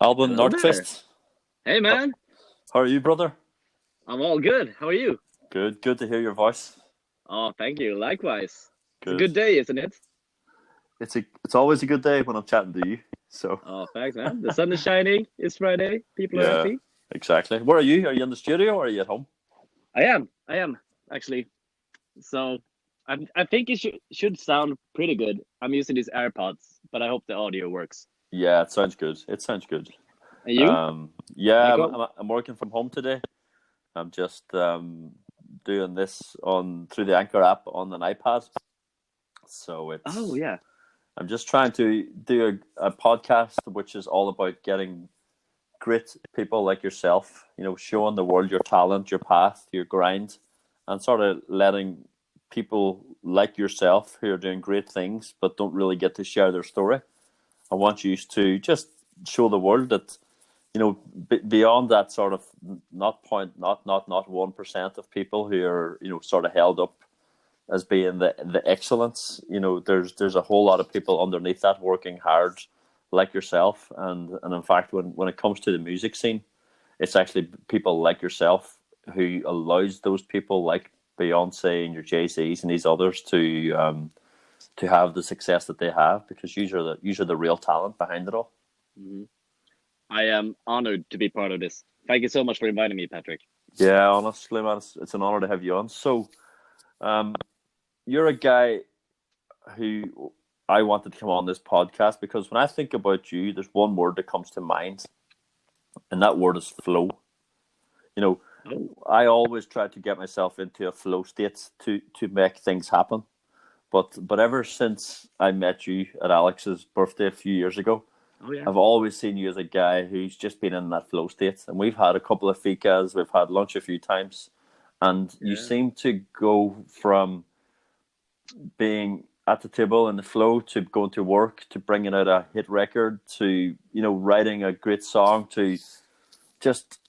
Albin Hello there. Nordqvist. Hey, How, man. how are you, brother? I'm all good. How are you? Good to hear your voice. Oh, thank you. Likewise. It's a Good. good day, isn't it? It's always a good day when I'm chatting to you. So Oh, thanks, man. The sun is shining. It's Friday. People are yeah, happy. exactly. Where are you? Are you in the studio or are you at home? I am actually. So, I think it should sound pretty good. I'm using these AirPods, but I hope the audio works. Yeah, it sounds good. It sounds good. And you? Yeah, Back I'm, home? I'm, I'm working from home today. I'm just doing this on through the Anchor app on an iPad. So Oh, it's yeah. I'm just trying to do a podcast which is all about getting great people like yourself, showing the world your talent, your path, your grind, and sort of letting people like yourself who are doing great things but don't really get to share their story. I want you to just show the world that, beyond that sort of not 1% of people who are, sort of held up as being the excellence. There's a whole lot of people underneath that working hard, like yourself, and in fact, when it comes to the music scene, it's actually people like yourself who allows those people like Beyonce and your Jay Z's and these others to have the success that they have because usually the real talent behind it all. hmm I am honored to be part of this. Thank you so much for inviting me, Patrick. Yeah, honestly, man, it's an honor to have you on. So, um, you're a guy who I wanted to come on this podcast because when I think about you, there's one word that comes to mind, and that word is flow. You know, Oh, I always try to get myself into a flow state to make things happen. But ever since I met you at Alex's birthday a few years ago, oh yeah. I've always seen you as a guy who's just been in that flow state. And we've had a couple of ficas, we've had lunch a few times, and you Yeah. seem to go from being at the table in the flow to going to work to bringing out a hit record to writing a great song to just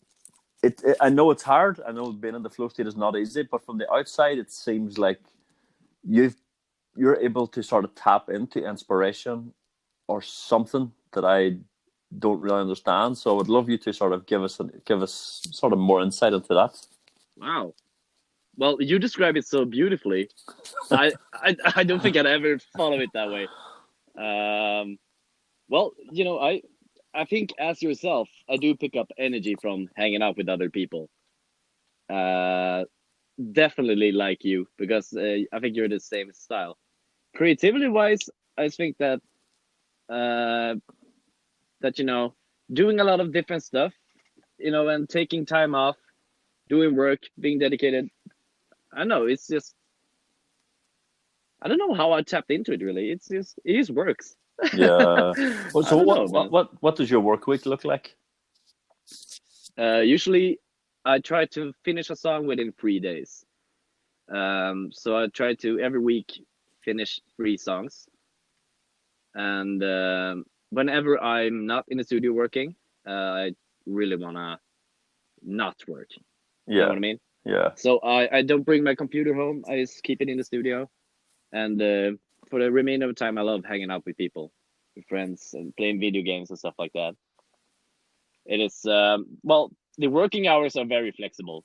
I know it's hard. I know being in the flow state is not easy, but from the outside it seems like you've you're able to sort of tap into inspiration or something that I don't really understand. So I would love you to sort of give us sort of more insight into that. Wow. Well, you describe it so beautifully. I don't think I'd ever follow it that way. Um, well, I think as yourself, I do pick up energy from hanging out with other people. Uh, Definitely like you because I think you're the same style. Creativity wise, I think uh, that doing a lot of different stuff, and taking time off, doing work, being dedicated. I don't know. It's just I don't know how I tapped into it really. It just works. Yeah. Well, I so don't know, what what man. what what does your work week look like? Usually, I try to finish a song within 3 days. So I try to every week finish 3 songs, and whenever I'm not in the studio working, I really wanna not work. You know Yeah. what I mean? Yeah. So I don't bring my computer home. I just keep it in the studio, and for the remainder of the time, I love hanging out with people, with friends, and playing video games and stuff like that. It is well, the working hours are very flexible.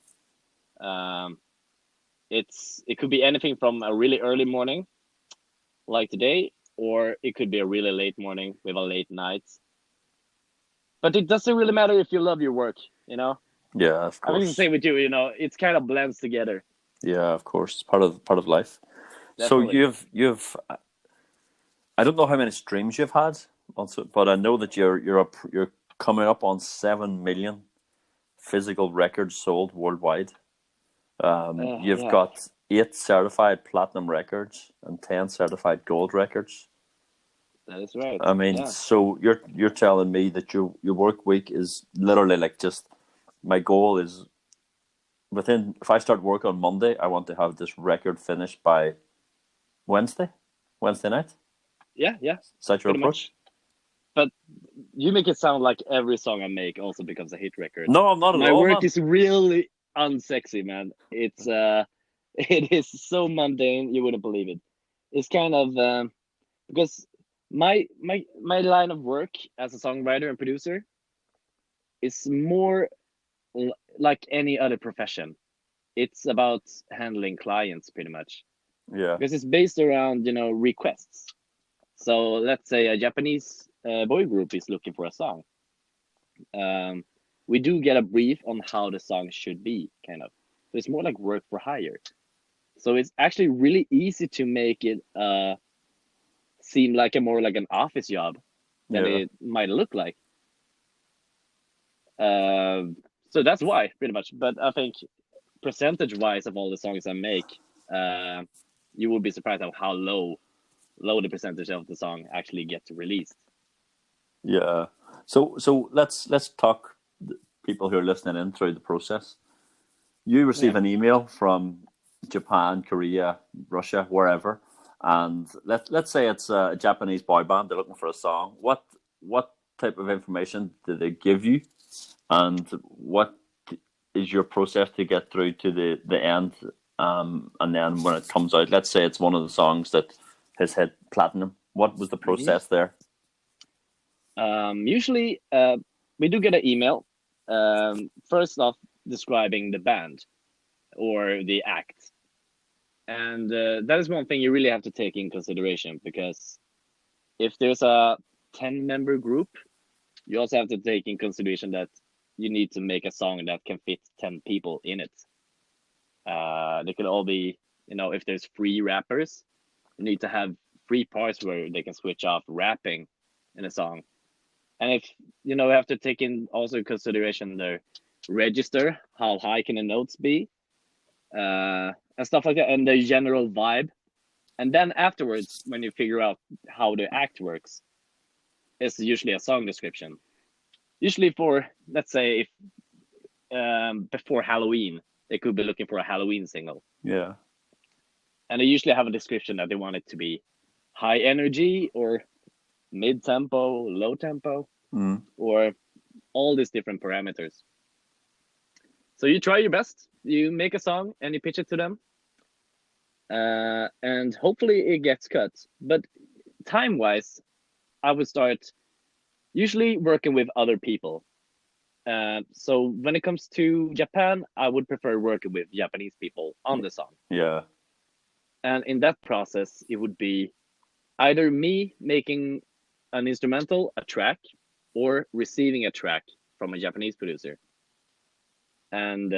Um, it could be anything from a really early morning like today, or it could be a really late morning with a late night. But it doesn't really matter if you love your work, you know. Yeah, of I think it's the course. same with you, it's kind of blends together. Yeah, of course. It's part of life. So Definitely. you've I don't know how many streams you've had also, but I know that you're coming up on 7 million physical records sold worldwide. You've Yeah, got 8 certified platinum records and 10 certified gold records. that is right. I mean, Yeah. so you're telling me that your work week is literally like just my goal is within if I start work on Monday, I want to have this record finished by Wednesday, Wednesday night. Yeah, Is that your pretty approach? much. But you make it sound like every song I make also becomes a hit record. No, I'm not at My all, work man. is really unsexy, man. It's it is so mundane you wouldn't believe it. It's kind of because my line of work as a songwriter and producer, is more like any other profession. It's about handling clients pretty much, Yeah. because it's based around, requests. So let's say a Japanese boy group is looking for a song. We do get a brief on how the song should be, kind of. So it's more like work for hire. So it's actually really easy to make it seem like more like an office job than Yeah. it might look like. So that's why, pretty much. But I think percentage-wise of all the songs I make, you will be surprised at how low the percentage of the song actually gets released. Yeah. So let's talk people who are listening in through the process. You receive an email from Japan, Korea, Russia, wherever, and let's say it's a Japanese boy band. They're looking for a song. What type of information do they give you, and what is your process to get through to the end? And then when it comes out, let's say it's one of the songs that has hit platinum. What was the process there? Usually, we do get an email. First off, describing the band or the act, and that is one thing you really have to take in consideration, because if there's a 10-member group, you also have to take in consideration that you need to make a song that can fit 10 people in it. They could all be, if there's 3 rappers, you need to have 3 parts where they can switch off rapping in a song. And if, you have to take in also consideration the register, how high can the notes be, and stuff like that, and the general vibe. And then afterwards, when you figure out how the act works, it's usually a song description. Usually for, let's say, if before Halloween, they could be looking for a Halloween single. Yeah. And they usually have a description that they want it to be high energy or mid-tempo, low tempo, or all these different parameters. So you try your best, you make a song and you pitch it to them. And hopefully it gets cut. But time-wise, I would start usually working with other people. So when it comes to Japan, I would prefer working with Japanese people on the song. Yeah. And in that process, it would be either me making an instrumental, a track, or receiving a track from a Japanese producer. And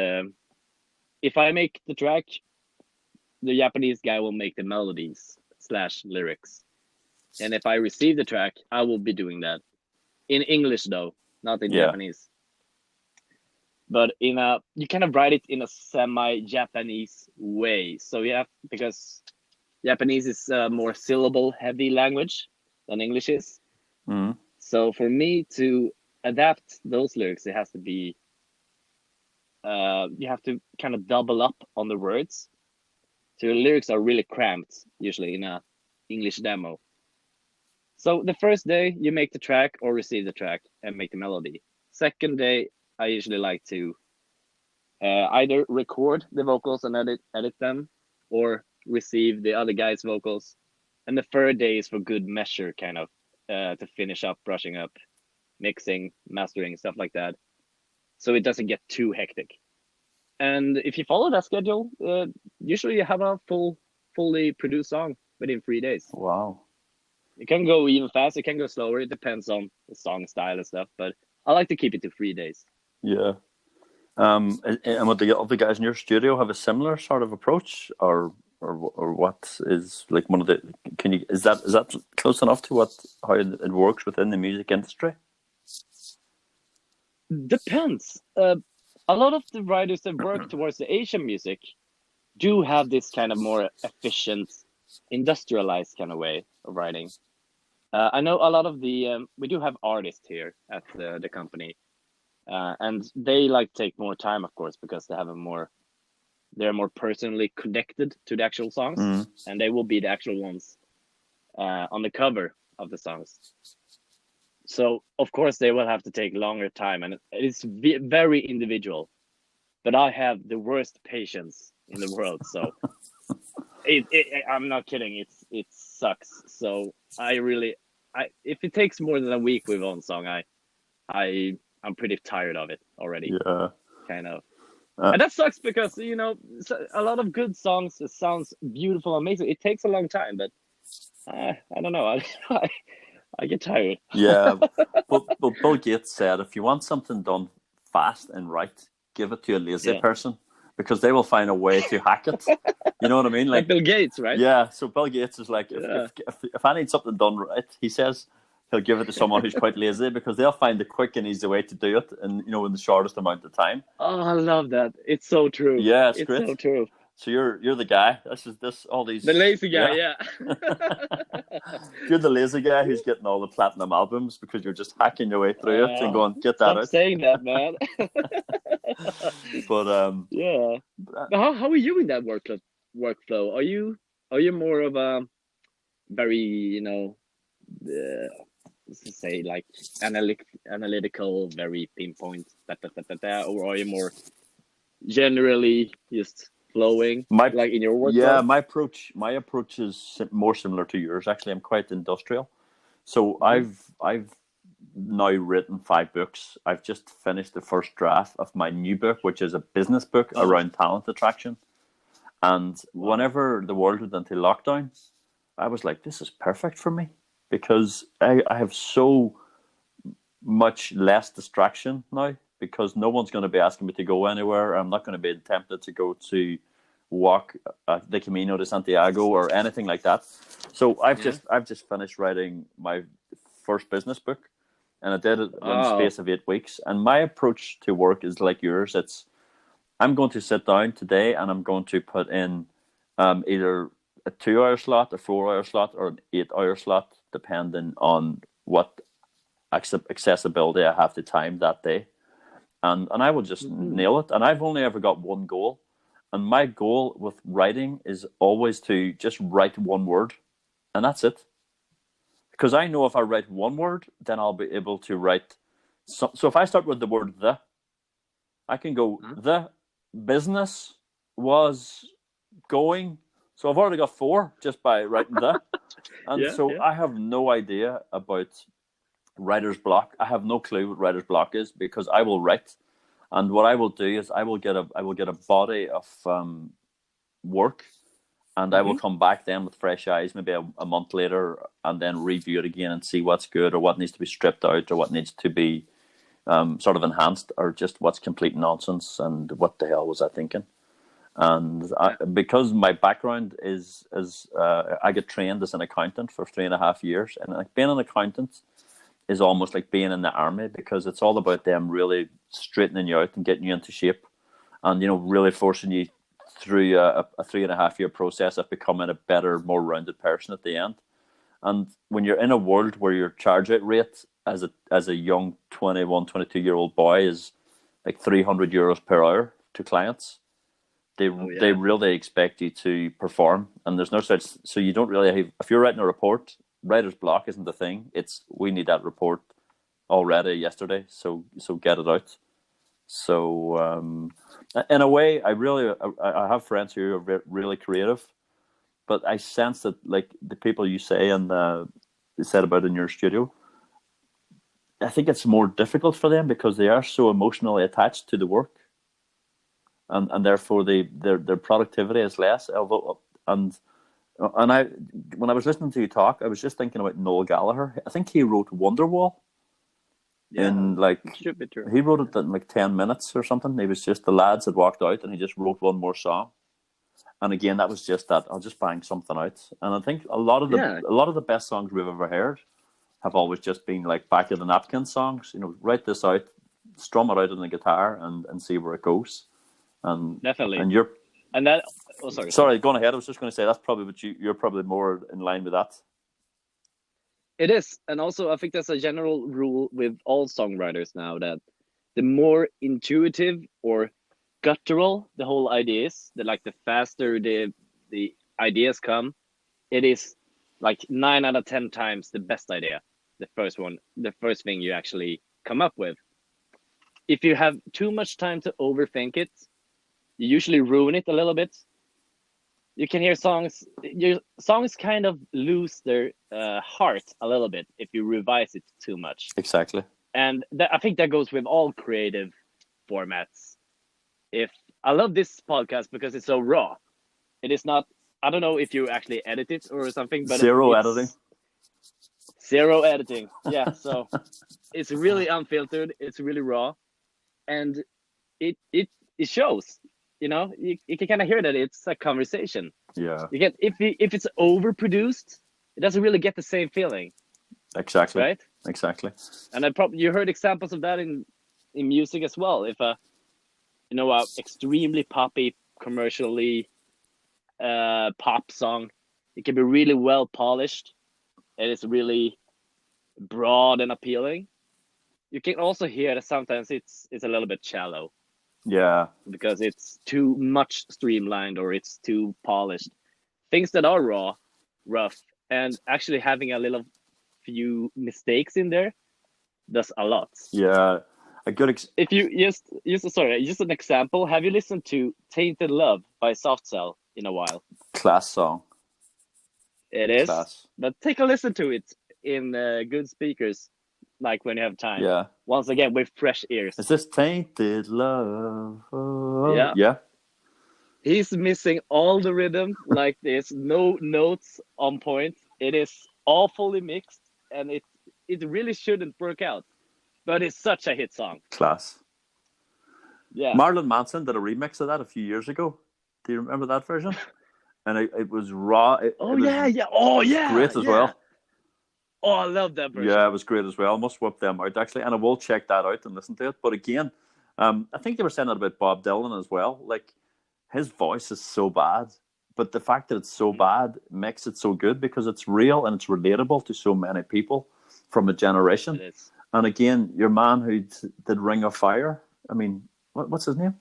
if I make the track, the Japanese guy will make the melodies / lyrics. And if I receive the track, I will be doing that. In English, though, not in Japanese. But you kind of write it in a semi-Japanese way. So because Japanese is a more syllable-heavy language than English is. So for me to adapt those lyrics, it has to be, you have to kind of double up on the words. So the lyrics are really cramped, usually in a English demo. So the first day, you make the track or receive the track and make the melody. Second day, I usually like to either record the vocals and edit them, or receive the other guy's vocals. And the third day is for good measure, kind of, to finish up, brushing up, mixing, mastering, stuff like that. So it doesn't get too hectic. And if you follow that schedule, usually you have a fully produced song within 3 days. Wow. It can go even faster, it can go slower. It depends on the song style and stuff, but I like to keep it to 3 days. Yeah. And would the other guys in your studio have a similar sort of approach, or what is like one of the? Is that close enough to how it works within the music industry? Depends. A lot of the writers that work towards the Asian music do have this kind of more efficient, industrialized kind of way of writing. I know a lot of we do have artists here at the company, and they like take more time, of course, because they're more personally connected to the actual songs, and they will be the actual ones on the cover of the songs. So of course they will have to take longer time, and it's very individual. But I have the worst patience in the world, so I'm not kidding. It sucks. So if it takes more than a week with one song, I'm pretty tired of it already. Yeah. Kind of. And that sucks because, you know, a lot of good songs, it sounds beautiful, amazing. It takes a long time, but I don't know. I get tired. Yeah. But Bill Gates said, if you want something done fast and right, give it to a lazy person, because they will find a way to hack it. You know what I mean? Like Bill Gates, right? Yeah. So Bill Gates is like, if I need something done right, he says, he'll give it to someone who's quite lazy, because they'll find the quick and easy way to do it, and you know, in the shortest amount of time. Oh, I love that. It's so true. Yeah, it's great. So true. So you're the guy. All these the lazy guy. Yeah. You're the lazy guy who's getting all the platinum albums because you're just hacking your way through it and going, get that stop out. saying that, man. But yeah. How are you in that workflow? Are you more of a very, you know, let's say like analytical, very pinpoint, or are you more generally just flowing, like in your work? Yeah, my approach is more similar to yours. Actually, I'm quite industrial. So I've now written 5 books. I've just finished the first draft of my new book, which is a business book around talent attraction. And whenever the world went into lockdown, I was like, this is perfect for me, because I have so much less distraction now, because no one's going to be asking me to go anywhere. I'm not going to be tempted to go to walk the Camino de Santiago or anything like that. So I've just finished writing my first business book, and I did it in the space of 8 weeks. And my approach to work is like yours. I'm going to sit down today and I'm going to put in either a 2-hour slot, a 4-hour slot, or an 8-hour slot, depending on what accessibility I have to time that day. And I will just nail it. And I've only ever got one goal. And my goal with writing is always to just write one word. And that's it. Because I know if I write one word, then I'll be able to write. So if I start with the word the, I can go, the business was going. So I've already got 4 just by writing the. And I have no idea about writer's block. I have no clue what writer's block is, because I will write, and what I will do is I will get a body of work, and I will come back then with fresh eyes, maybe a month later, and then review it again and see what's good, or what needs to be stripped out, or what needs to be sort of enhanced, or just what's complete nonsense, and what the hell was I thinking. And because my background is I get trained as an accountant for 3.5 years, and like being an accountant is almost like being in the army, because it's all about them really straightening you out and getting you into shape, and, you know, really forcing you through a 3.5 year process of becoming a better, more rounded person at the end. And when you're in a world where your charge out rate as a young 21, 22-year-old boy is like €300 per hour to clients, they really expect you to perform, and there's no such. So you don't really have, if you're writing a report, writer's block isn't the thing. It's, we need that report already yesterday, so get it out. So in a way, I have friends who are really creative, but I sense that, like the people you say and said about in your studio, I think it's more difficult for them because they are so emotionally attached to the work, and therefore their productivity is less. And when I was listening to you talk, I was just thinking about Noel Gallagher. I think he wrote Wonderwall. Yeah, he wrote it in like 10 minutes or something. He was just, the lads had walked out and he just wrote one more song. And again, that was just that, I'll just bang something out. And I think a lot of the best songs we've ever heard have always just been like back of the napkin songs. You know, write this out, strum it out on the guitar, and see where it goes. And definitely. And that. Oh, sorry. Going ahead. I was just going to say that's probably what you're probably more in line with that. It is, and also I think that's a general rule with all songwriters now, that the more intuitive or guttural the whole idea is, the faster the ideas come, it is like 9 out of 10 times the best idea. The first thing you actually come up with. If you have too much time to overthink it, you usually ruin it a little bit. You can hear your songs kind of lose their heart a little bit if you revise it too much. Exactly. And I think that goes with all creative formats. If I love this podcast because it's so raw. It is not. I don't know if you actually edit it or something, but Zero it's editing. zero editing. Yeah, so it's really unfiltered. It's really raw, and it shows. You know, you can kind of hear that it's a conversation. Yeah. You get if it's overproduced, it doesn't really get the same feeling. Exactly. Right. Exactly. And you heard examples of that in music as well. If a extremely poppy, commercially pop song, it can be really well polished, and it's really broad and appealing. You can also hear that sometimes it's a little bit shallow. Yeah. Because it's too much streamlined or it's too polished. Things that are raw, rough, and actually having a little few mistakes in there does a lot. Yeah. A good if you just an example, have you listened to Tainted Love by Soft Cell in a while? class song. It is. Class. But take a listen to it in good speakers, like when you have time. Yeah. Once again, with fresh ears. Is this Tainted Love? Oh. Yeah. Yeah. He's missing all the rhythm. Like there's no notes on point. It is awfully mixed, and it really shouldn't work out. But it's such a hit song. Class. Yeah. Marilyn Manson did a remix of that a few years ago. Do you remember that version? And it was raw. Oh, yeah. Great as well. Oh, I love that version. Yeah, it was great as well. I must whip them out, actually. And I will check that out and listen to it. But again, I think they were saying that about Bob Dylan as well. Like, his voice is so bad. But the fact that it's so bad makes it so good because it's real and it's relatable to so many people from a generation. It is. And again, your man who did Ring of Fire, I mean, what's his name?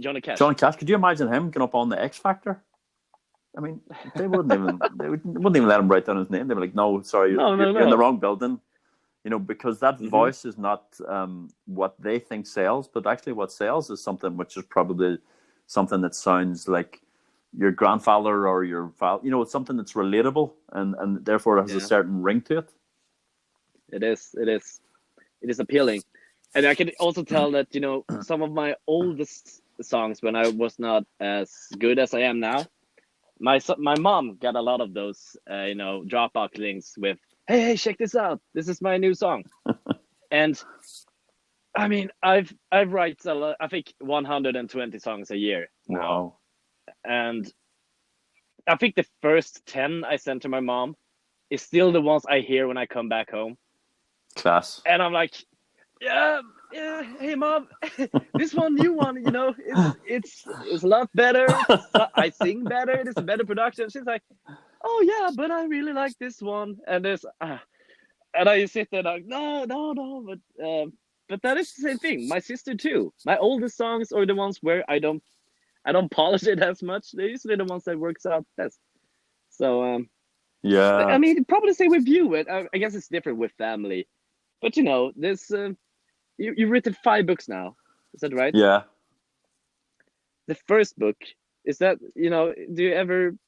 Johnny Cash. Johnny Cash. Could you imagine him going up on the X Factor? I mean, they wouldn't even let him write down his name. They'd be like, "No, sorry, you're in the wrong building." You know, because that voice is not what they think sells, but actually, what sells is something which is probably something that sounds like your grandfather or your father. You know, it's something that's relatable and therefore has a certain ring to it. It is appealing, and I can also tell that some of my oldest songs, when I was not as good as I am now, my mom got a lot of those Dropbox links with, hey, check this out, this is my new song. And I mean, I've write a lot, I think 120 songs a year now. Wow. And I think the first 10 I sent to my mom is still the ones I hear when I come back home. Class. And I'm like, yeah, hey mom, this new one, it's a lot better. I sing better. It's a better production. She's like, oh yeah, but I really like this one. And there's, and I sit there like, no, but that is the same thing. My sister too. My oldest songs are the ones where I don't polish it as much. They're usually the ones that works out best. So yeah, I mean, probably say with you. I guess it's different with family. But there's you've written 5 books now. Is that right? Yeah. The first book, is that do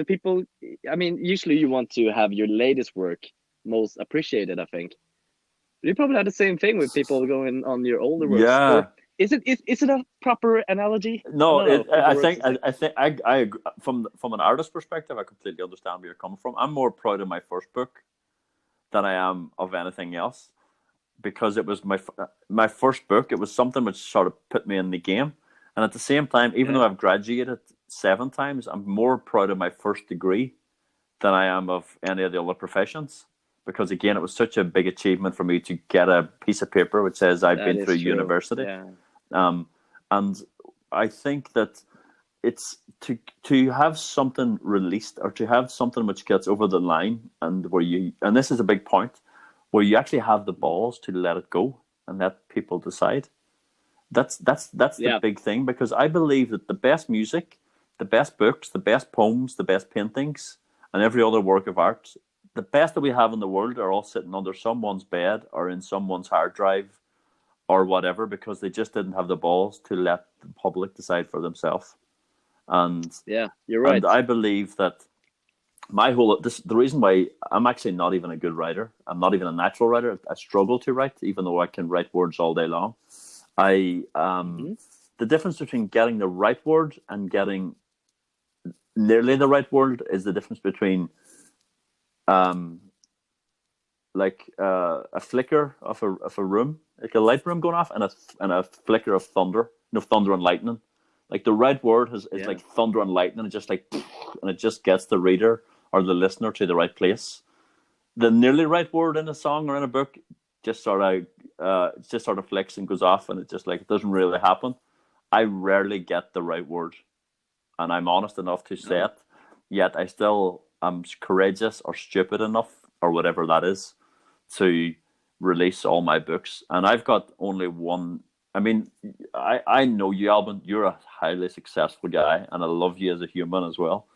people? I mean, usually you want to have your latest work most appreciated, I think. You probably had the same thing with people going on your older works. Yeah. Or is it a proper analogy? No, I think I agree. From an artist perspective, I completely understand where you're coming from. I'm more proud of my first book than I am of anything else, because it was my first book. It was something which sort of put me in the game, and at the same time, even though I've graduated 7 times, I'm more proud of my first degree than I am of any of the other professions, because again, it was such a big achievement for me to get a piece of paper which says I've been through university. Yeah. And I think that it's to have something released, or to have something which gets over the line, and this is a big point, where you actually have the balls to let it go and let people decide. That's the big thing, because I believe that the best music, the best books, the best poems, the best paintings, and every other work of art, the best that we have in the world, are all sitting under someone's bed or in someone's hard drive or whatever, because they just didn't have the balls to let the public decide for themselves. And yeah, you're right. And I believe that the reason why I'm actually not even a good writer. I'm not even a natural writer. I struggle to write, even though I can write words all day long. I Hmm. The difference between getting the right word and getting nearly the right word is the difference between um a flicker of a room, like a light room going off, and a flicker of thunder, thunder and lightning. Like the right word is Yeah. like thunder and lightning, just like, and it just gets the reader or the listener to the right place. The nearly right word in a song or in a book just sort of flicks and goes off, and it doesn't really happen. I rarely get the right word, and I'm honest enough to say No. it. Yet I still am courageous or stupid enough or whatever that is to release all my books. And I've got only one. I mean, I know you, Albin. You're a highly successful guy, and I love you as a human as well.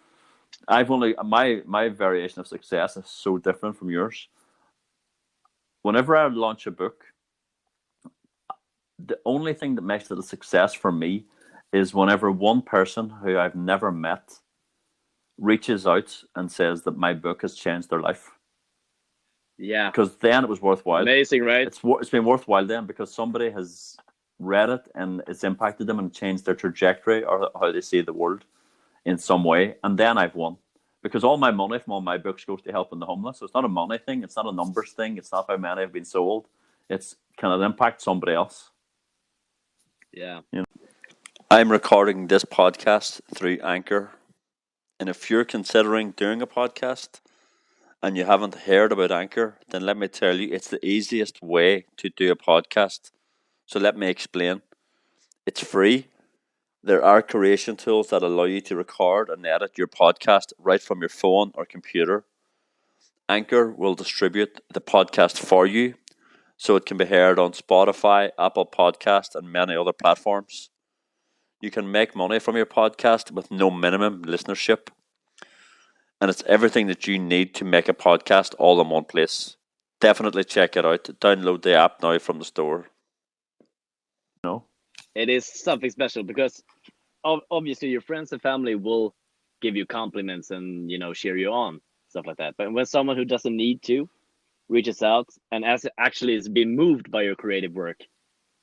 I've only my variation of success is so different from yours. Whenever I launch a book, the only thing that makes it a success for me is whenever one person who I've never met reaches out and says that my book has changed their life. Yeah. Because then it was worthwhile. Amazing, right? It's been worthwhile then because somebody has read it and it's impacted them and changed their trajectory or how they see the world in some way. And then I've won. Because all my money from all my books goes to helping the homeless. So it's not a money thing. It's not a numbers thing. It's not how many have been sold. It's can it impact somebody else? Yeah. You know? I'm recording this podcast through Anchor. And if you're considering doing a podcast and you haven't heard about Anchor, then let me tell you, it's the easiest way to do a podcast. So let me explain. It's free. There are creation tools that allow you to record and edit your podcast right from your phone or computer. Anchor will distribute the podcast for you so it can be heard on Spotify, Apple Podcast, and many other platforms. You can make money from your podcast with no minimum listenership. And it's everything that you need to make a podcast all in one place. Definitely check it out. Download the app now from the store. No. It is something special because obviously your friends and family will give you compliments and cheer you on, stuff like that. But when someone who doesn't need to reaches out and actually has been moved by your creative work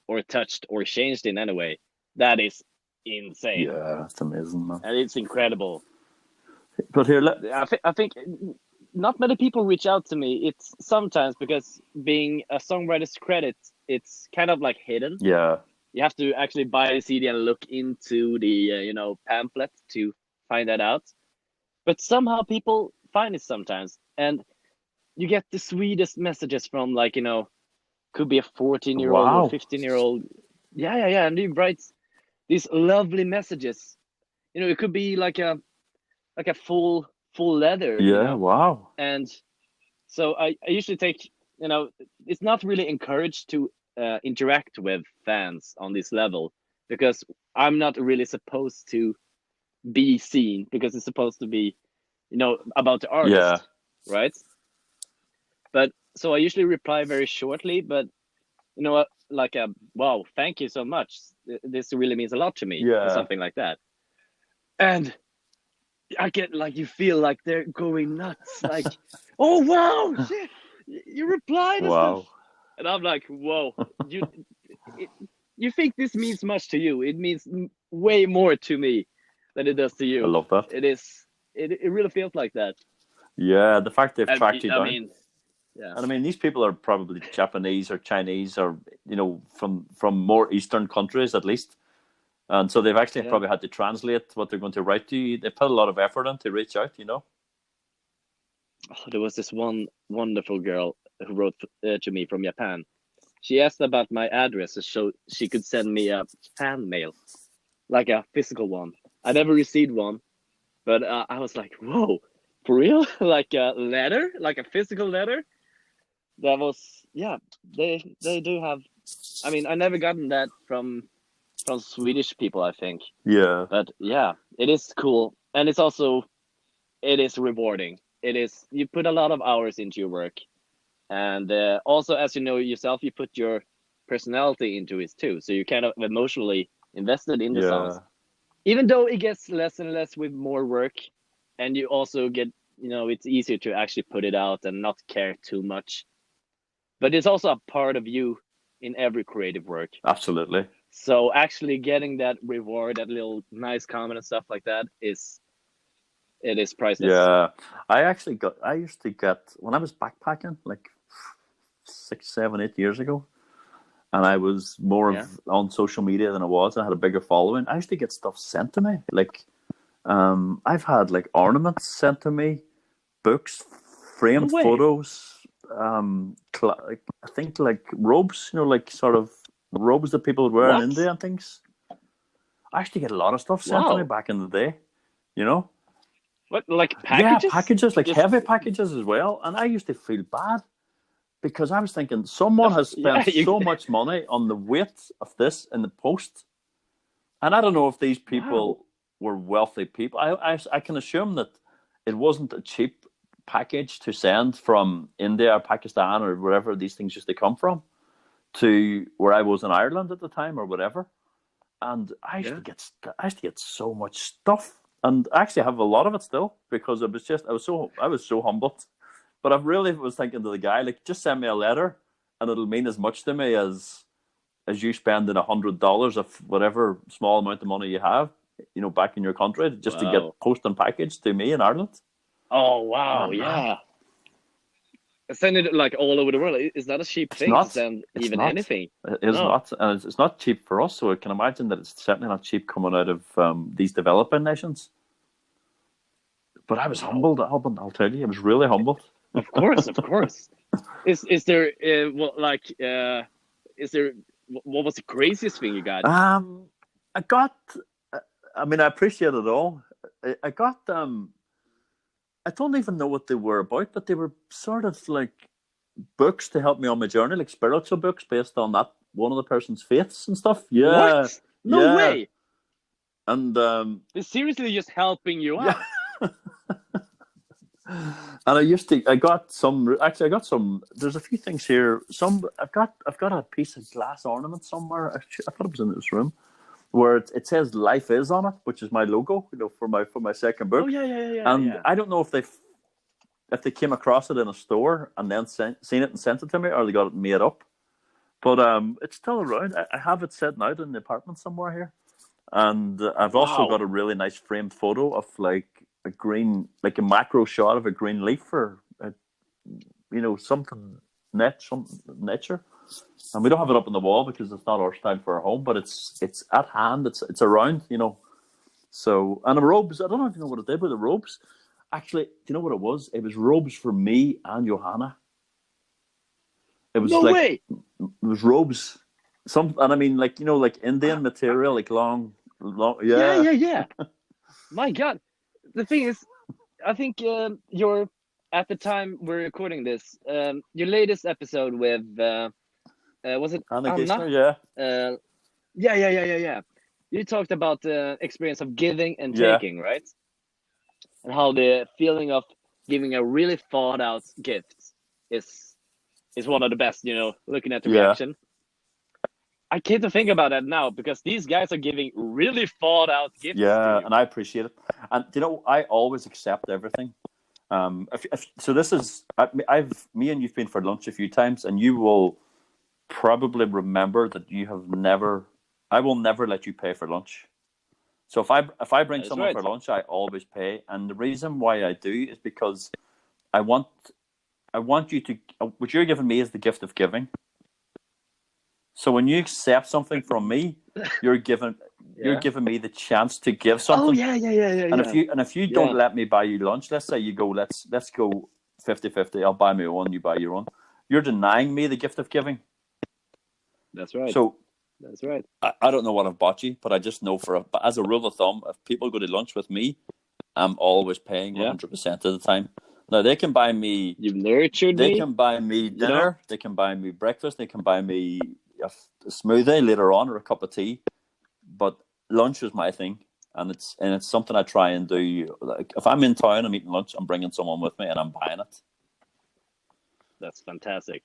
or touched or changed in any way, that is insane. Yeah, it's amazing, man. And it's incredible. But here, I think not many people reach out to me. It's sometimes because being a songwriter's credit, it's kind of like hidden. yeah, You have to actually buy the CD and look into the pamphlet to find that out. But somehow people find it sometimes, and you get the sweetest messages from could be a 14-year-old or wow, 15-year-old. Yeah, and he writes these lovely messages. It could be like a full letter. yeah, wow, And so I usually take it's not really encouraged to interact with fans on this level because I'm not really supposed to be seen because it's supposed to be about the yeah, artist, right? But so I usually reply very shortly, but what, like a wow, thank you so much, this really means a lot to me, or yeah, something like that. And I get you feel like they're going nuts, like, oh wow, shit, you replied and stuff. wow. And I'm like, whoa, you think this means much to you? It means way more to me than it does to I you. love that. It really feels like that. Yeah, the fact they've I, tracked you I down. mean, yeah, And I mean, these people are probably Japanese or Chinese or from more Eastern countries at least, and so they've actually yeah. probably had to translate what they're going to write to you. They put a lot of effort in to reach out. Oh, there was this one wonderful girl who wrote to me from Japan. She asked about my address so she could send me a fan mail, like a physical one. I never received one, but I was like, whoa, for real? Like a letter, like a physical letter. That was, yeah. They do have. I mean, I never gotten that from Swedish people, I think. Yeah, But yeah, it is cool, and it is rewarding. It is, you put a lot of hours into your work, and also, as you know yourself, you put your personality into it too. So you're kind of emotionally invested in the songs, yeah, even though it gets less and less with more work, and you also get it's easier to actually put it out and not care too much. But it's also a part of you in every creative work. Absolutely. So actually getting that reward, that little nice comment and stuff like that, it is priceless. Yeah, I used to get, when I was backpacking like 6, 7, 8 years ago, and I was more on social media than I was. I had a bigger following. I used to get stuff sent to me. Like, I've had like ornaments sent to me, books, framed photos. I think like robes, like sort of robes that people would wear in India and things. I used to get a lot of stuff sent to me back in the day. What, like packages? Yeah, packages, like heavy packages as well. And I used to feel bad because I was thinking someone has spent so much money on the weight of this in the post. And I don't know if these people were wealthy people. I can assume that it wasn't a cheap package to send from India or Pakistan or wherever these things used to come from to where I was in Ireland at the time or whatever. And I used to get so much stuff. And I actually have a lot of it still because I was so humbled. But I really was thinking to the guy, like, just send me a letter and it'll mean as much to me as you spending $100 of whatever small amount of money you have, back in your country just to get post and package to me in Ireland. Oh, wow. Yeah. Send it like all over the world. Is that a cheap thing to send anything? It is not. And it's not cheap for us. So I can imagine that it's certainly not cheap coming out of these developing nations. But I was humbled, Albin. I'll tell you, I was really humbled. Of course. Is there what was the craziest thing you got? I appreciate it all. I got I don't even know what they were about, but they were sort of like books to help me on my journey, like spiritual books based on that one of the person's faiths and stuff. Yeah. What? No way. And they're seriously just helping you out. And I got some. There's a few things here. I've got a piece of glass ornament somewhere. I thought it was in this room, where it says "Life Is" on it, which is my logo, for my second book. Oh yeah. And I don't know if they came across it in a store and then seen it and sent it to me, or they got it made up. But it's still around. I have it sitting out in the apartment somewhere here, and I've also got a really nice framed photo of like a green, like a macro shot of a green leaf or something nature. And we don't have it up on the wall because it's not our style for our home, but it's at hand. It's around, So, and the robes, I don't know if you know what it did with the robes. Actually, do you know what it was? It was robes for me and Johanna. It was way. It was robes. And I mean, like Indian material, like long. Yeah. My God. The thing is, I think you're, at the time we're recording this, your latest episode with, was it Anna? Yeah. You talked about the experience of giving and taking, right? And how the feeling of giving a really thought out gift is one of the best, looking at the reaction. I came to think about that now because these guys are giving really thought out gifts. Yeah, and I appreciate it. And I always accept everything. So this is, me and you've been for lunch a few times, and you will probably remember that I will never let you pay for lunch. So if I bring someone for lunch, I always pay. And the reason why I do is because I want you to, what you're giving me is the gift of giving. So when you accept something from me, you're giving me the chance to give something. Oh yeah. And if you don't let me buy you lunch, let's say you go, let's go 50-50. I'll buy my own, you buy your own. You're denying me the gift of giving. That's right. So that's right. I don't know what I've bought you, but I just know but as a rule of thumb, if people go to lunch with me, I'm always paying 100% of the time. Now they can buy me. You've nurtured me. They can buy me dinner. They can buy me breakfast. They can buy me a smoothie later on or a cup of tea, but lunch is my thing, and it's something I try and do. Like if I'm in town, I'm eating lunch, I'm bringing someone with me, and I'm buying it. That's fantastic.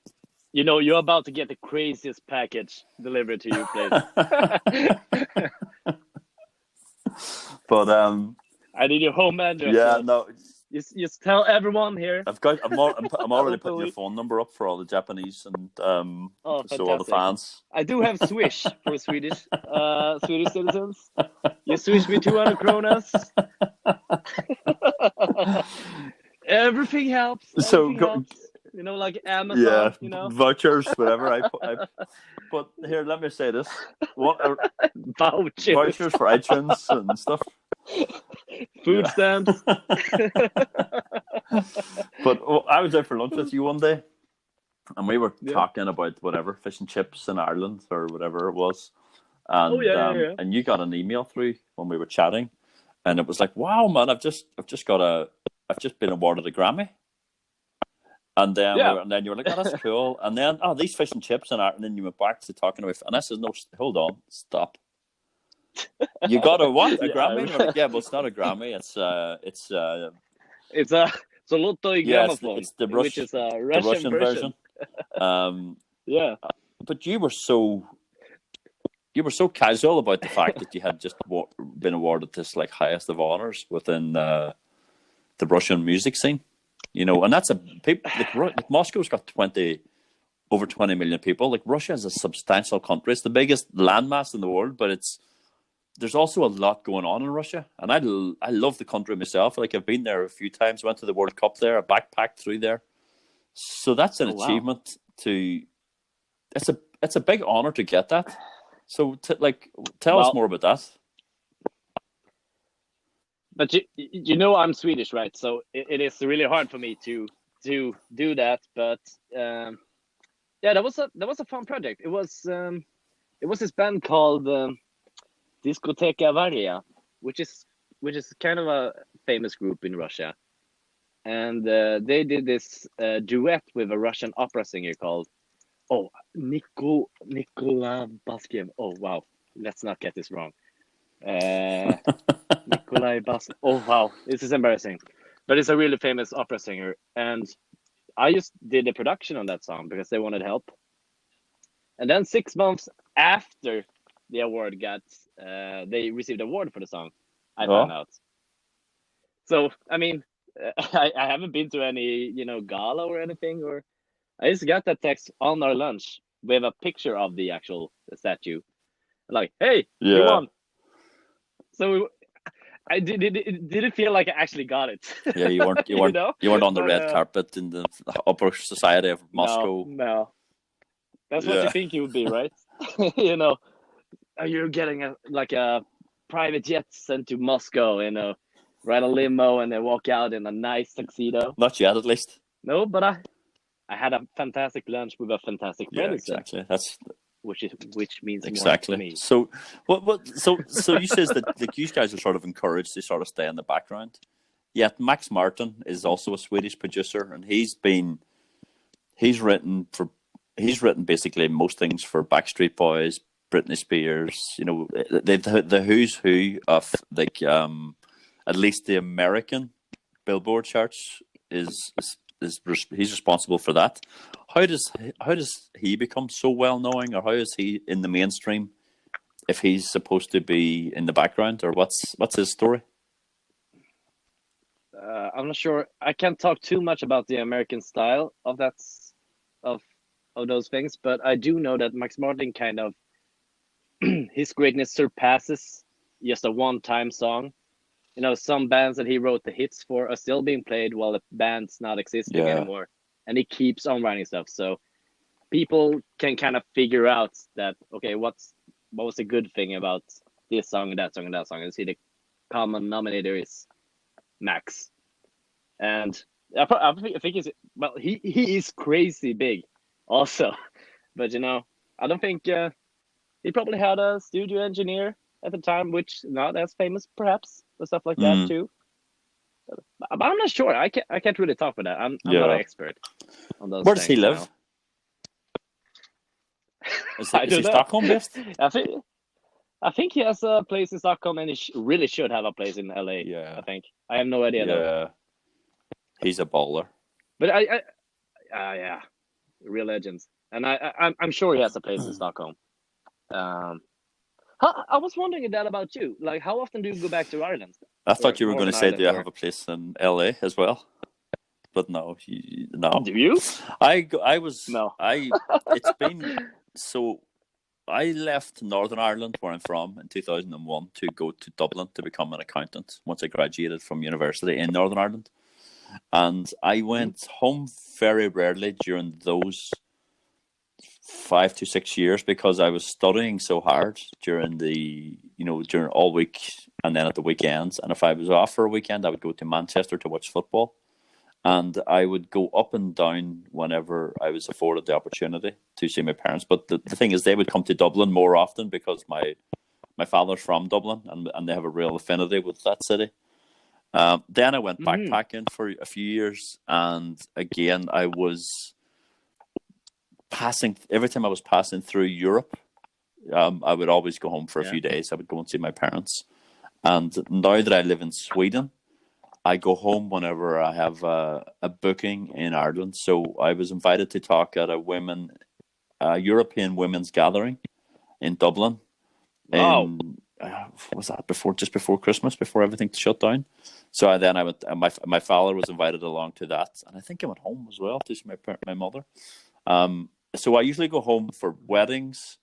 You're about to get the craziest package delivered to your place. But I need your home address. Yeah, no, Just tell everyone here. I'm already putting your Hopefully. phone number up for all the Japanese and Oh, so all the fantastic. fans. I do have Swish for Swedish citizens. You Swish me 200 kronas. Everything helps. Everything helps. You know, like Amazon. Yeah, You know, vouchers, whatever. But here, let me say this: what vouchers for iTunes and stuff. Food stamps. But I was out for lunch with you one day, and we were talking about whatever fish and chips in Ireland or whatever it was, and and you got an email through when we were chatting, and it was like, wow, man, I've just been awarded a Grammy. And then and then you were like, oh, that's cool. And then, these fish and chips and art. And then you went back to talking about, and I said, no, hold on, stop. You got a what? A Grammy? And like, well, it's not a Grammy. It's a Zolotoy Grammofon, it's the which is a Russian version. But you were so casual about the fact that you had just been awarded this like highest of honors within the Russian music scene. You know, and that's like Moscow's got over 20 million people. Like Russia is a substantial country. It's the biggest landmass in the world, but there's also a lot going on in Russia. And I love the country myself. Like I've been there a few times, went to the World Cup there, I backpacked through there. So that's an achievement it's a big honor to get that. So tell us more about that. But you know I'm Swedish, right? So it is really hard for me to do that. But that was a fun project. It was this band called Discoteca Varia, which is kind of a famous group in Russia, and they did this duet with a Russian opera singer called Nikolai Baskin. Oh wow, let's not get this wrong. Nikolai Bas. Oh wow, this is embarrassing, but it's a really famous opera singer, and I just did the production on that song because they wanted help. And then 6 months after the award they received an award for the song, I found out. So I mean, I haven't been to any gala or anything, or I just got that text on our lunch with a picture of the actual statue, like, hey, you won. So I didn't feel like I actually got it. Yeah, you weren't you weren't on the red carpet in the upper society of Moscow. No. That's what you think you would be, right? You're getting a private jet sent to Moscow, ride a limo and then walk out in a nice tuxedo. Not yet, at least. No, but I had a fantastic lunch with a fantastic friend. Exactly. That's which means exactly. More to me. So so you says that you guys are sort of encouraged to sort of stay in the background. Yet Max Martin is also a Swedish producer, and he's written basically most things for Backstreet Boys, Britney Spears. The who's who of at least the American Billboard charts he's responsible for that. How does he become so well known, or how is he in the mainstream if he's supposed to be in the background, or what's his story? I'm not sure. I can't talk too much about the American style of those things, but I do know that Max Martin kind of his greatness surpasses just a one-time song. Some bands that he wrote the hits for are still being played while the band's not existing anymore. And he keeps on writing stuff. So people can kind of figure out that, okay, what was the good thing about this song and that song and that song? And see the common denominator is Max. And I think he is crazy big also. But, I don't think he probably had a studio engineer at the time, which not as famous perhaps. Stuff like that too, but I'm not sure. I can't really talk for that. I'm not an expert on those. Where does he live? Is he Stockholm based? I think he has a place in Stockholm, and he really should have a place in LA. Yeah, I think. I have no idea though. He's a baller. But real legends, and I'm sure he has a place in Stockholm. I was wondering that about you. Like, how often do you go back to Ireland? I or thought you were going to Northern say, do Ireland, I or have a place in LA as well? But no, no. do you? No. It's been so. I left Northern Ireland, where I'm from, in 2001 to go to Dublin to become an accountant once I graduated from university in Northern Ireland. And I went home very rarely during those 5 to 6 years because I was studying so hard during during all week and then at the weekends. And if I was off for a weekend, I would go to Manchester to watch football. And I would go up and down whenever I was afforded the opportunity to see my parents. But the thing is, they would come to Dublin more often because my father's from Dublin and they have a real affinity with that city. Then I went backpacking for a few years. And again, I was every time I was passing through Europe, I would always go home for a few days. I would go and see my parents. And now that I live in Sweden, I go home whenever I have a booking in Ireland. So I was invited to talk at a European women's gathering in Dublin. Wow. Was that just before Christmas, before everything shut down? So I went. My father was invited along to that, and I think I went home as well to see my mother. So I usually go home for weddings.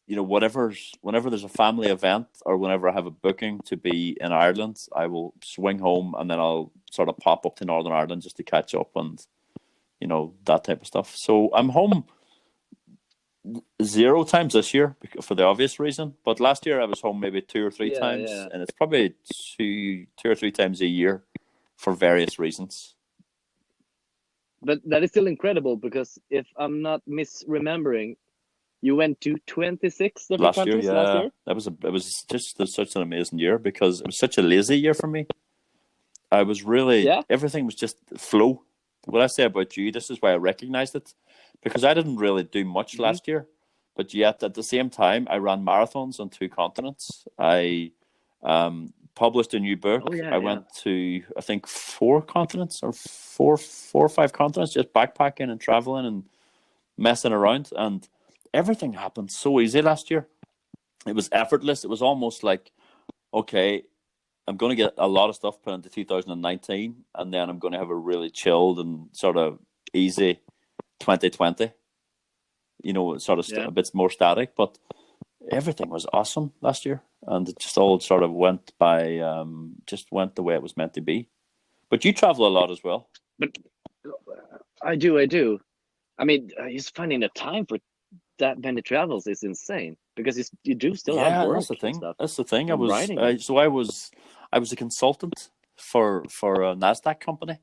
Whenever there's a family event or whenever I have a booking to be in Ireland, I will swing home and then I'll sort of pop up to Northern Ireland just to catch up and, that type of stuff. So I'm home 0 times this year for the obvious reason. But last year I was home maybe 2 or 3 times, and it's probably two or three times a year for various reasons. But that is still incredible because if I'm not misremembering, you went to 26 different countries last year? It was just such an amazing year because it was such a lazy year for me. I was really, everything was just flow. What I say about you, this is why I recognized it, because I didn't really do much last year, but yet at the same time, I ran marathons on 2 continents. I published a new book. I went to, I think, 4 continents or four or 5 continents, just backpacking and traveling and messing around. And everything happened so easy last year. It was effortless. It was almost like, okay, I'm going to get a lot of stuff put into 2019, and then I'm going to have a really chilled and sort of easy 2020. Sort of a bit more static, but everything was awesome last year, and it just all sort of went by, just went the way it was meant to be. But you travel a lot as well. But I do. I mean, just finding the time for that many travels is insane because you do still have work. That's the thing. Stuff. That's the thing. I was a consultant for a NASDAQ company,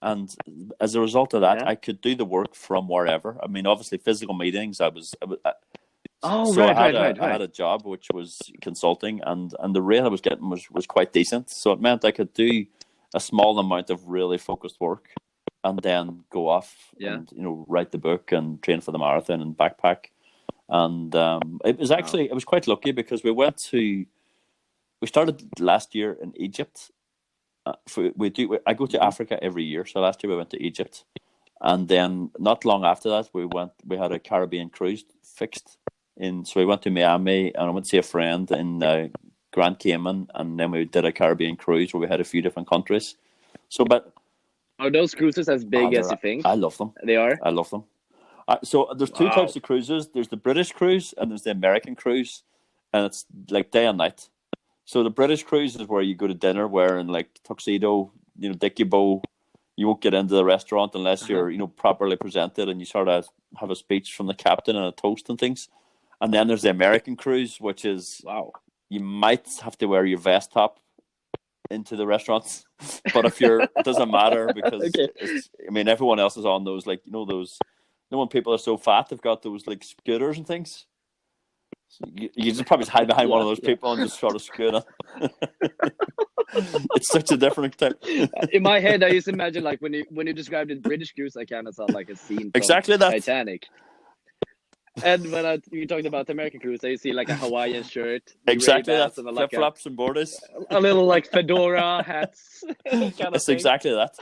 and as a result of that, I could do the work from wherever. I mean, obviously, physical meetings. I had a job which was consulting, and the rate I was getting was quite decent. So it meant I could do a small amount of really focused work, and then go off and write the book and train for the marathon and backpack. And it was actually I was quite lucky because we started last year in Egypt. I go to Africa every year, so last year we went to Egypt, and then not long after that we had a Caribbean cruise fixed in. So we went to Miami and I went to see a friend in Grand Cayman, and then we did a Caribbean cruise where we had a few different countries. So, but are those cruises as big as you think? I love them. They are? I love them. So there's 2 types of cruises. There's the British cruise and there's the American cruise, and it's like day and night. So the British cruise is where you go to dinner wearing like tuxedo, dicky bow. You won't get into the restaurant unless you're, properly presented, and you sort of have a speech from the captain and a toast and things. And then there's the American cruise, which is you might have to wear your vest top into the restaurants, but it doesn't matter because everyone else is on those when people are so fat they've got those like scooters and things. So you just probably hide behind one of those people and just sort of scoot on. It's such a different type. In my head, I used to imagine like when you described the British cruise, I kind of saw like a scene from that Titanic. And when you talked about the American cruise, I see like a Hawaiian shirt, exactly that, and flip flops and boardies, a little like fedora hats. It's exactly that,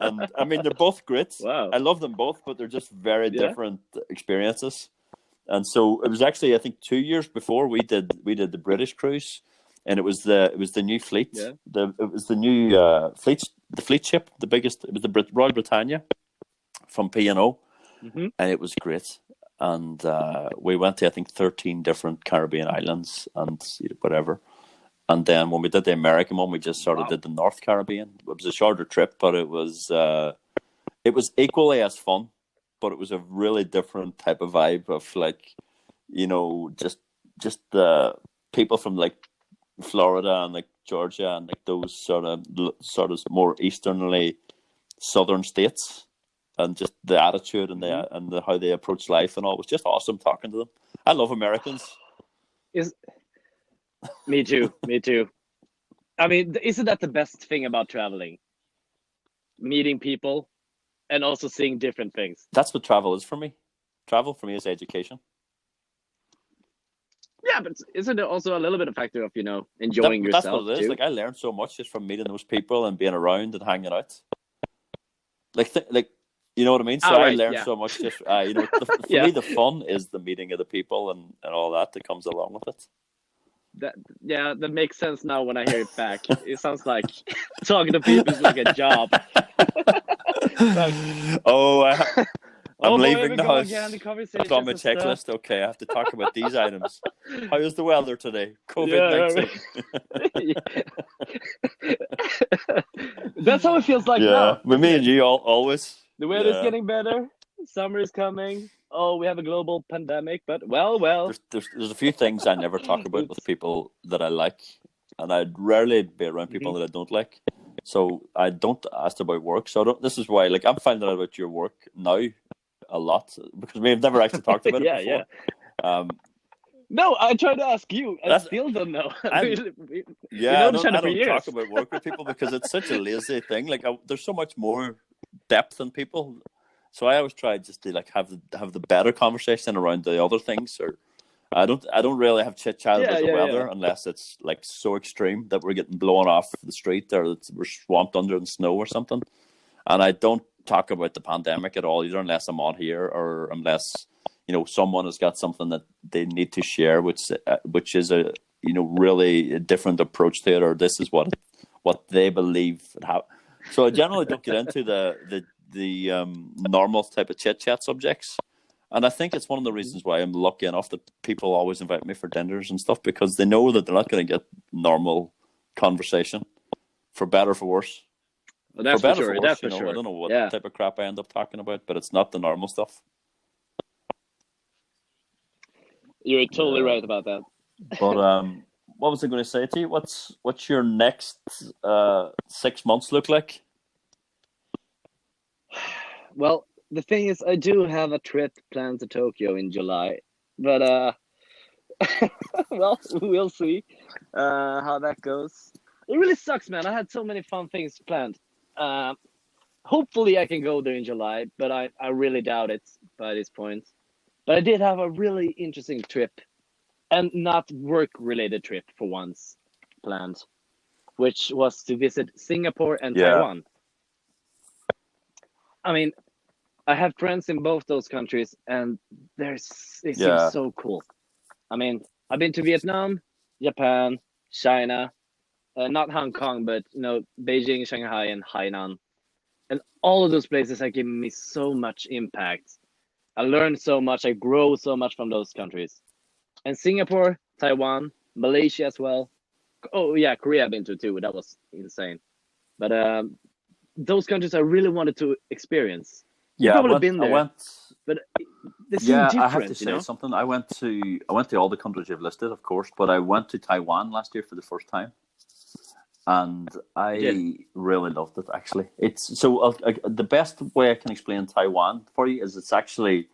and I mean they're both great. Wow. I love them both, but they're just very different experiences. And so it was actually, I think, 2 years before we did the British cruise. and it was the new fleet. Yeah. It was the new the fleet ship, the biggest. It was the Royal Britannia from P&O, Mm-hmm. and it was great. And we went to, I think, 13 different Caribbean islands and whatever. And then when we did the American one, we just sort of did the North Caribbean. It was a shorter trip, but it was equally as fun, but it was a really different type of vibe of like, just the people from like Florida and like Georgia and like those sort of more easternly southern states, and just the attitude and the how they approach life and all. It was just awesome talking to them. I love Americans. Me too. I mean, isn't that the best thing about traveling? Meeting people and also seeing different things. That's what travel is for me. Travel for me is education. Yeah, but isn't it also a little bit a factor of, enjoying yourself? That's what it is. Too? Like, I learned so much just from meeting those people and being around and hanging out. Like you know what I mean? So I learned so much just, for me, the fun is the meeting of the people and all that comes along with it. That makes sense now when I hear it back. It sounds like talking to people is like a job. I'm leaving the house. I've got my checklist. Stuff. Okay, I have to talk about these items. How is the weather today? COVID-19. That's how it feels like now. With me and you always. The weather's getting better. Summer is coming. Oh, we have a global pandemic, but well. There's a few things I never talk about with people that I like, and I'd rarely be around people that I don't like. So I don't ask about work. So this is why, like, I'm finding out about your work now a lot because we've never actually talked about it before. No, I tried to ask you. I still don't know. I don't talk about work with people because it's such a lazy thing. Like, there's so much more depth in people. So I always try just to like have the better conversation around the other things. Or I don't really have chit chat about the weather unless it's like so extreme that we're getting blown off the street or that we're swamped under in snow or something. And I don't talk about the pandemic at all either, unless I'm on here or unless someone has got something that they need to share, which is a really a different approach to it, or this is what they believe. So I generally don't get into the normal type of chit chat subjects, and I think it's one of the reasons why I'm lucky enough that people always invite me for dinners and stuff, because they know that they're not going to get normal conversation, for better or for worse. Well, that's for sure. That's for sure. I don't know what type of crap I end up talking about, but it's not the normal stuff. You're totally right about that. But what was I going to say to you? What's your next 6 months look like? Well, the thing is, I do have a trip planned to Tokyo in July, but well, we'll see how that goes. It really sucks, man. I had so many fun things planned. Hopefully, I can go there in July, but I really doubt it by this point. But I did have a really interesting trip, and not work-related trip for once, planned, which was to visit Singapore and Taiwan. I mean, I have friends in both those countries, and they seem so cool. I mean, I've been to Vietnam, Japan, China, not Hong Kong, but Beijing, Shanghai, and Hainan, and all of those places have given me so much impact. I learned so much. I grow so much from those countries. And Singapore, Taiwan, Malaysia as well. Oh, yeah, Korea I've been to too. That was insane. But those countries I really wanted to experience. You've probably been there. But they seem different, I have to say something. I went to all the countries you've listed, of course, but I went to Taiwan last year for the first time. And I really loved it, actually. It's so the best way I can explain Taiwan for you is it's actually,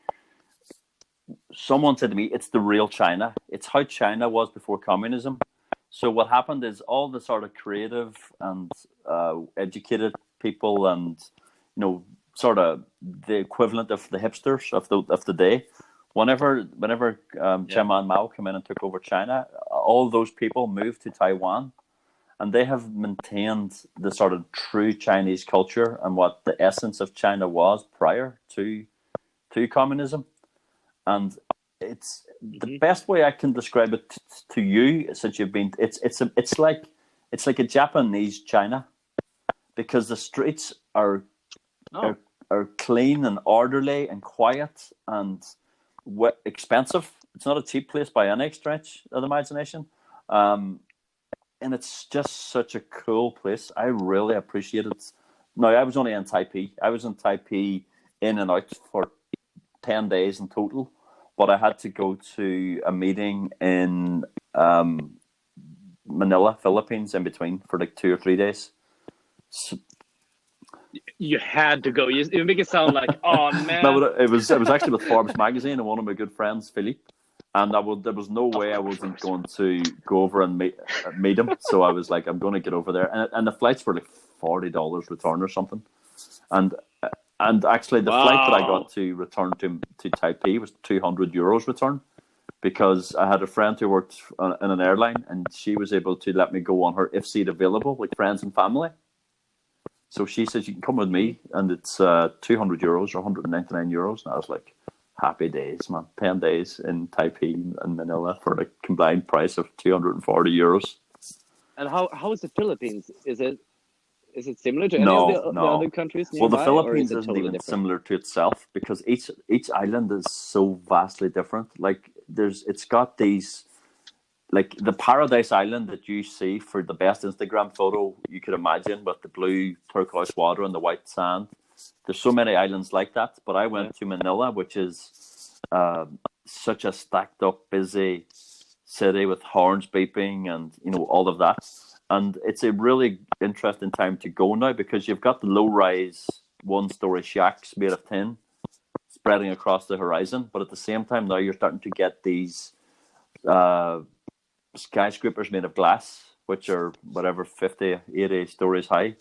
someone said to me, it's the real China. It's how China was before communism. So what happened is all the sort of creative and educated people and, sort of the equivalent of the hipsters of the day, whenever Chairman Mao came in and took over China, all those people moved to Taiwan. And they have maintained the sort of true Chinese culture and what the essence of China was prior to communism. And it's the best way I can describe it to you since you've been. It's like a Japanese China, because the streets are clean and orderly and quiet and expensive. It's not a cheap place by any stretch of the imagination, and it's just such a cool place. I really appreciate it. Now, I was only in Taipei. I was in Taipei in and out for 10 days in total, but I had to go to a meeting in Manila, Philippines, in between for like 2 or 3 days. So, you had to go. You make it sound like, oh man. No, it was actually with Forbes magazine and one of my good friends, Philippe, and there was no way I wasn't going to go over and meet him. So I was like, I'm going to get over there, and the flights were like $40 return or something, and actually the flight that I got to return to Taipei was €200 return, because I had a friend who worked in an airline, and she was able to let me go on her if seat available, like friends and family. So she says, you can come with me, and it's €200 or €199. And I was like, happy days, man. 10 days in Taipei and Manila for the combined price of €240. And how is the Philippines? Is it similar to any of the other countries nearby? Well, the Philippines isn't totally even different? similar to itself, because each island is so vastly different. Like it's got these, like the Paradise Island that you see for the best Instagram photo you could imagine, with the blue turquoise water and the white sand. There's so many islands like that, but I went to Manila, which is such a stacked up, busy city with horns beeping and all of that. And it's a really interesting time to go now, because you've got the low-rise, one-story shacks made of tin spreading across the horizon. But at the same time now, you're starting to get these skyscrapers made of glass, which are whatever 50, 80 stories high.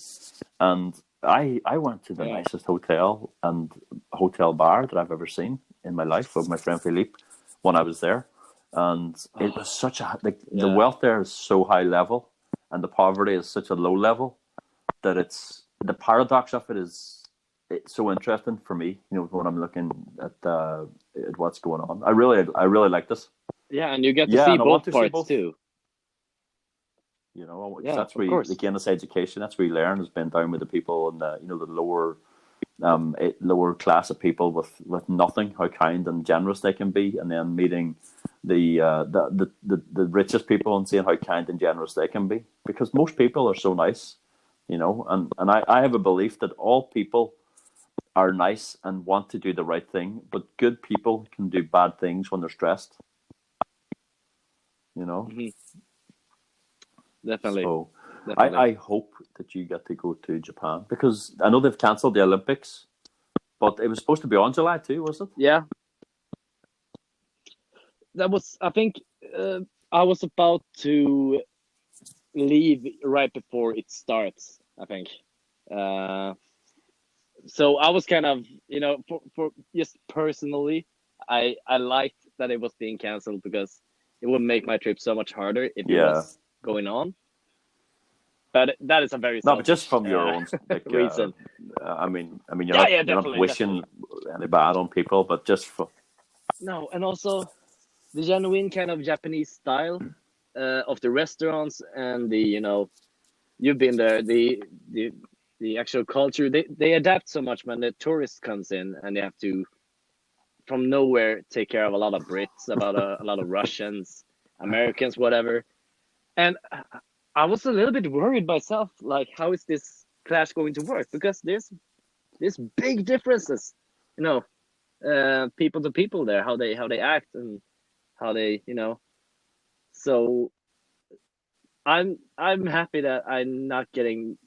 And I went to the nicest hotel and hotel bar that I've ever seen in my life with my friend Philippe when I was there. And it was such the wealth there is so high level, and the poverty is such a low level, that the paradox of it's so interesting for me, when I'm looking at what's going on. I really like this. Yeah, and you get to see both parts too. That's where again, it's education. That's where you learn, is being down with the people and the lower class of people with nothing, how kind and generous they can be, and then meeting the richest people and seeing how kind and generous they can be, because most people are so nice, and I have a belief that all people are nice and want to do the right thing, but good people can do bad things when they're stressed. Mm-hmm. Definitely. So I hope that you get to go to Japan, because I know they've cancelled the Olympics, but it was supposed to be on July too, was it? Yeah. That was, I think, I was about to leave right before it starts, I think. So I was kind of, for just personally, I liked that it was being cancelled, because it would make my trip so much harder if it was going on. But that is a very but just from your own reason. I mean, you're not wishing any bad on people, but just for and also the genuine kind of Japanese style of the restaurants, and the you've been there, the actual culture. They adapt so much when the tourist comes in, and they have to from nowhere take care of a lot of Brits, about a lot of Russians, Americans, whatever. And I was a little bit worried myself, like, how is this class going to work? Because there's big differences, people to people there, how they act and how they, So I'm happy that I'm not getting,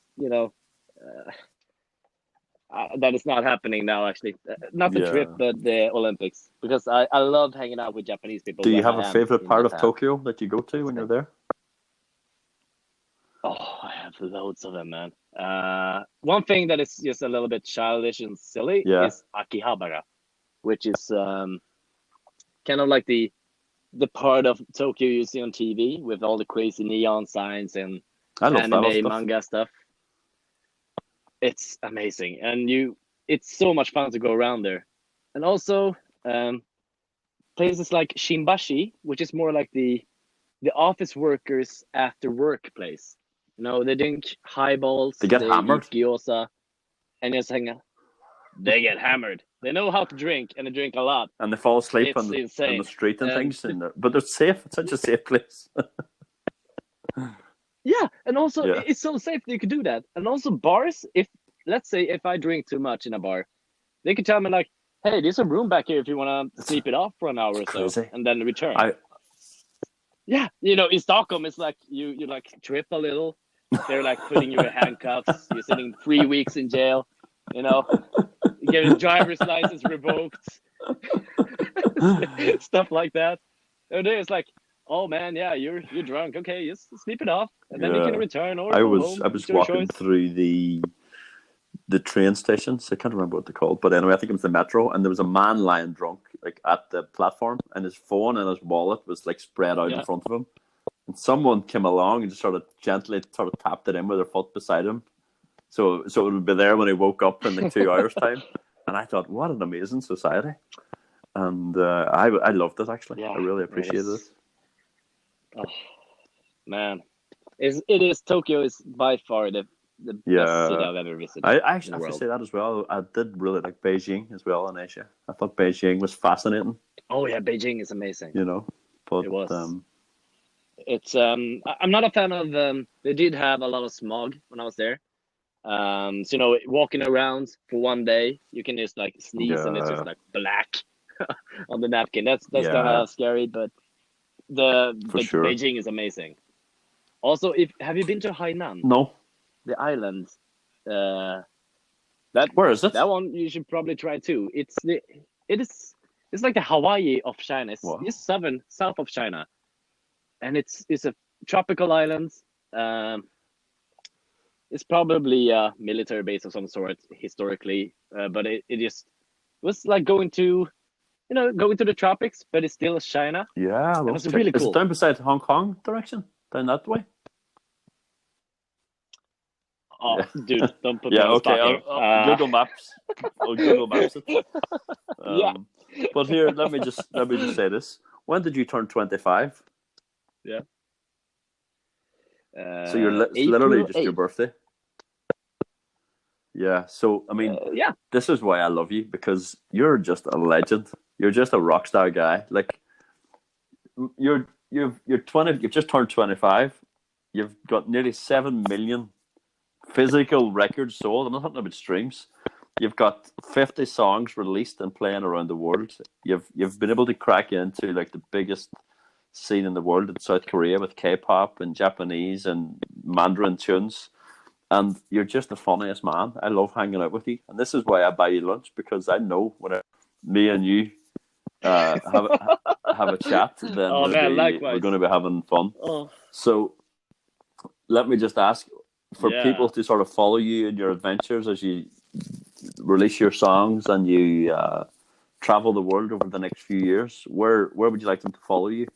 that is not happening now, actually. Not the trip, but the Olympics, because I love hanging out with Japanese people. Do you have a favorite part of Tokyo that you go to when you're there? Oh, I have loads of them, man. One thing that is just a little bit childish and silly is Akihabara, which is kind of like the part of Tokyo you see on TV with all the crazy neon signs and anime, manga stuff. It's amazing, and it's so much fun to go around there. And also, places like Shimbashi, which is more like the office workers after work place. You know, they drink highballs, They get hammered. eat gyoza, and just hang out. They get hammered. They know how to drink, and they drink a lot. And they fall asleep It's on the insane. street and things. But they're safe. It's such a safe place. Yeah, and also Yeah. it's so safe that you could do that. And also bars, if let's say if I drink too much in a bar, they could tell me like, "Hey, there's a room back here if you want to sleep it off for an hour or so, crazy. and then return." Yeah, in Stockholm, it's like you like trip a little. They're like putting you in handcuffs. You're sitting 3 weeks in jail. You get your driver's license revoked. Stuff like that. And then it's like, oh man, yeah, you're drunk. Okay, just sleep it off, and then you can return or go home. I was walking through the train stations. I can't remember what they're called, but anyway, I think it was the metro, and there was a man lying drunk like at the platform, and his phone and his wallet was like spread out in front of him. And someone came along and just sort of gently tapped it in with their foot beside him. So it would be there when he woke up in like 2 hours time. And I thought, what an amazing society. And I loved it, actually. Yeah, I really appreciated it. Oh, man. It is. Tokyo is by far the best city I've ever visited. I actually have to say that as well. I did really like Beijing as well in Asia. I thought Beijing was fascinating. Oh, yeah, Beijing is amazing. But it was. It's I'm not a fan of they did have a lot of smog when I was there. So walking around for one day, you can just like sneeze and it's just like black on the napkin. That's kind of scary, but sure. Beijing is amazing. Also, have you been to Hainan? No. The island. Where is it? That one you should probably try too. It's like the Hawaii of China. It's south of China. And it's a tropical island. It's probably a military base of some sort historically, but it just was like going to the tropics, but it's still China. Yeah, it was really cool. Is it down beside Hong Kong direction? Down that way? Oh, dude, don't put me on the spot here. Google Maps. I'll Google Maps it. But here, let me just say this. When did you turn 25? Yeah. So you're literally just 8th. Your birthday. Yeah. So I mean, this is why I love you, because you're just a legend. You're just a rock star guy. Like you're 20. You've just turned 25. You've got nearly 7 million physical records sold. I'm not talking about streams. You've got 50 songs released and playing around the world. You've been able to crack into like the biggest scene in the world in South Korea with K-pop and Japanese and Mandarin tunes, and you're just the funniest man. I love hanging out with you, and this is why I buy you lunch, because I know when me and you have a chat, then we're going to be having fun. So let me just ask for people to sort of follow you in your adventures as you release your songs and you travel the world over the next few years. Where would you like them to follow you?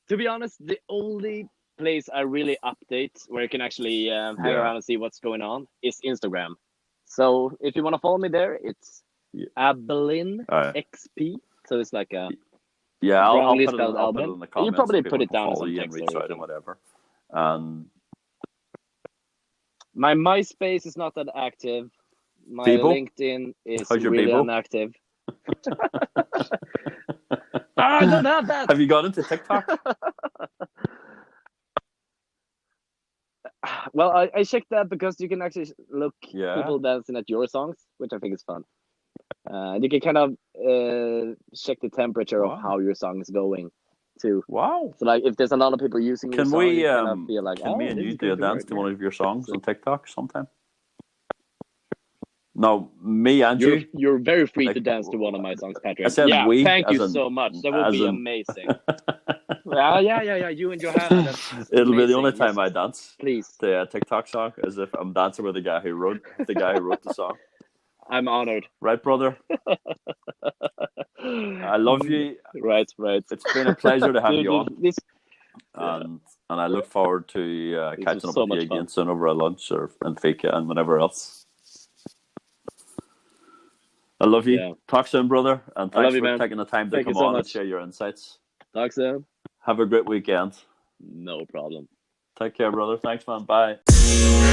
To be honest, the only place I really update where you can actually hang around and see what's going on is Instagram. So if you want to follow me there, it's Albin XP. So it's like a I'll put it in the comments. You probably put it down as some text or whatever. My MySpace is not that active. My LinkedIn is really inactive. I don't have that. Have you got into TikTok? Well, I checked that because you can actually look people dancing at your songs, which I think is fun. You can kind of check the temperature of how your song is going too. Wow! So like, if there's a lot of people using your song, you kind of feel like, can me and you do a dance to one of your songs on TikTok sometime? No, me and you. You're very free to dance to one of my songs, Patrick. I said thank you so much. That would be amazing. Yeah. You and Johanna. It'll be the only time I dance. Please. The TikTok song as if I'm dancing with the guy who wrote the song. I'm honored. Right, brother. I love you. Right. It's been a pleasure to have you on. And I look forward to catching up with you again soon over a lunch and fika and whatever else. I love you. Yeah. Talk soon, brother, and I love thanks you, for man. taking the time to Thank you come so on and much. share your insights. Talk soon. Have a great weekend. No problem. Take care, brother. Thanks, man. Bye.